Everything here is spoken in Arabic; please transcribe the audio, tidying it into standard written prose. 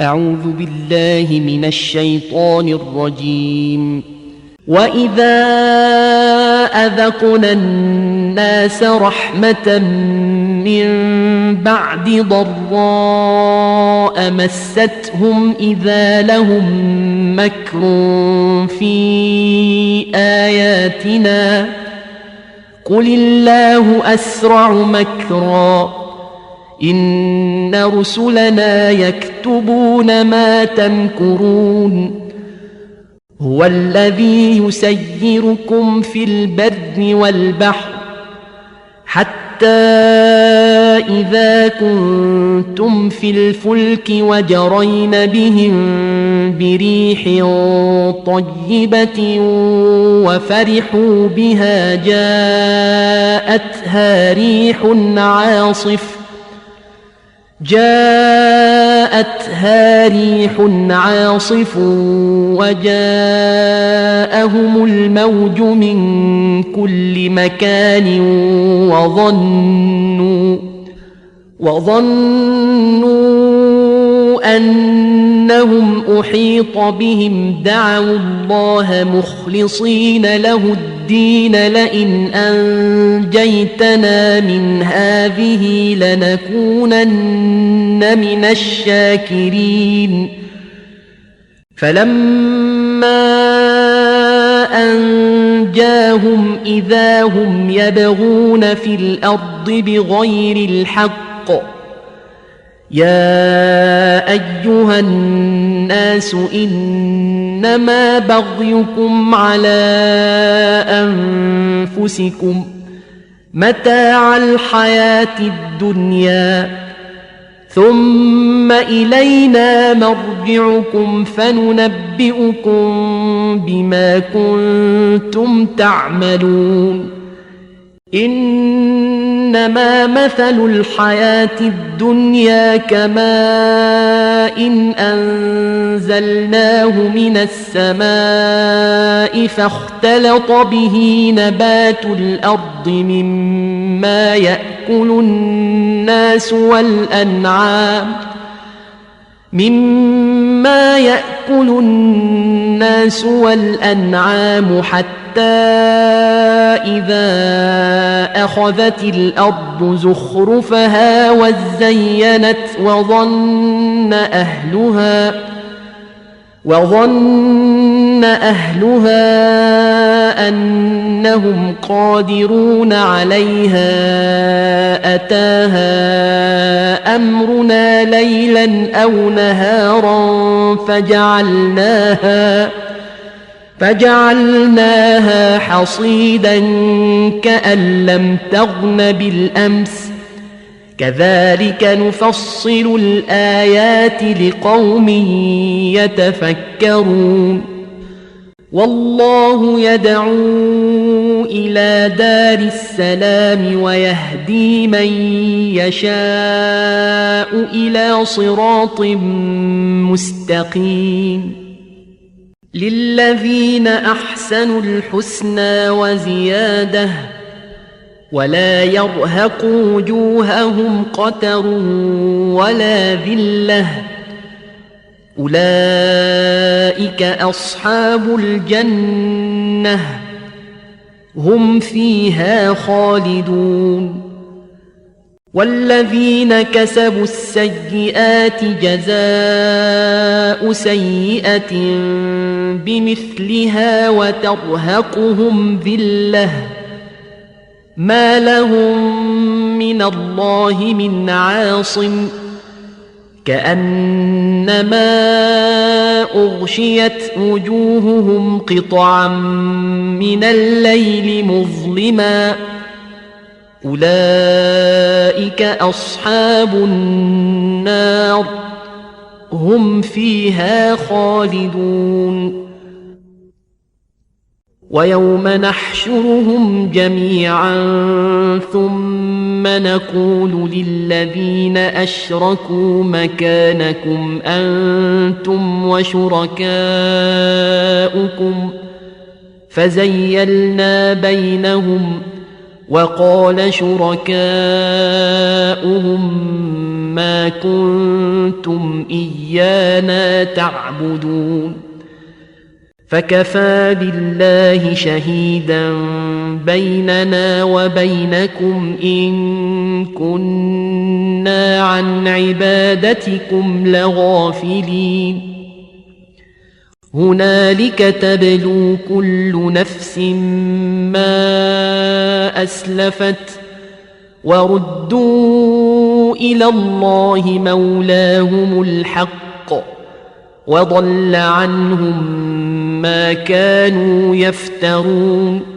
أعوذ بالله من الشيطان الرجيم. وإذا أذقنا الناس رحمة من بعد ضراء مستهم إذا لهم مكر في آياتنا قل الله أسرع مكرا إن رسلنا يكتبون ما تمكرون. هو الذي يسيركم في البر والبحر حتى إذا كنتم في الفلك وجرين بهم بريح طيبة وفرحوا بها جاءتها ريح عاصف وجاءهم الموج من كل مكان وظنوا أنهم أحيط بهم دعوا الله مخلصين له الدين لئن أنجيتنا من هذه لنكونن من الشاكرين. فلما أنجاهم إذا هم يبغون في الأرض بغير الحق يا أيها الناس إنما بغيكم على أنفسكم متاع الحياة الدنيا ثم إلينا مرجعكم فننبئكم بما كنتم تعملون. إنما مثل الحياة الدنيا كماء أنزلناه من السماء فاختلط به نبات الأرض مما يأكل الناس والأنعام حتى إذا أخذت الأرض زخرفها وزينت وظن أهلها أنهم قادرون عليها أتاها أمرنا ليلا أو نهارا فجعلناها حصيدا كأن لم تغن بالأمس كذلك نفصل الآيات لقوم يتفكرون. والله يدعو إلى دار السلام ويهدي من يشاء إلى صراط مستقيم. للذين أحسنوا الحسنى وزيادة ولا يرهق وجوههم قتر ولا ذلة أولئك أصحاب الجنة هم فيها خالدون. والذين كسبوا السيئات جزاء سيئة بمثلها وترهقهم ذلة ما لهم من الله من عاصم كأنما أغشيت وجوههم قطعا من الليل مظلما أولئك أصحاب النار هم فيها خالدون. ويوم نحشرهم جميعا ثم نقول للذين أشركوا مكانكم أنتم وشركاؤكم فزيلنا بينهم وقال شركاؤهم ما كنتم إيانا تعبدون فكفى بالله شهيدا بيننا وبينكم إن كنا عن عبادتكم لغافلين هنالك تبلو كل نفس ما أسلفت وردوا إلى الله مولاهم الحق وضل عنهم ما كانوا يفترون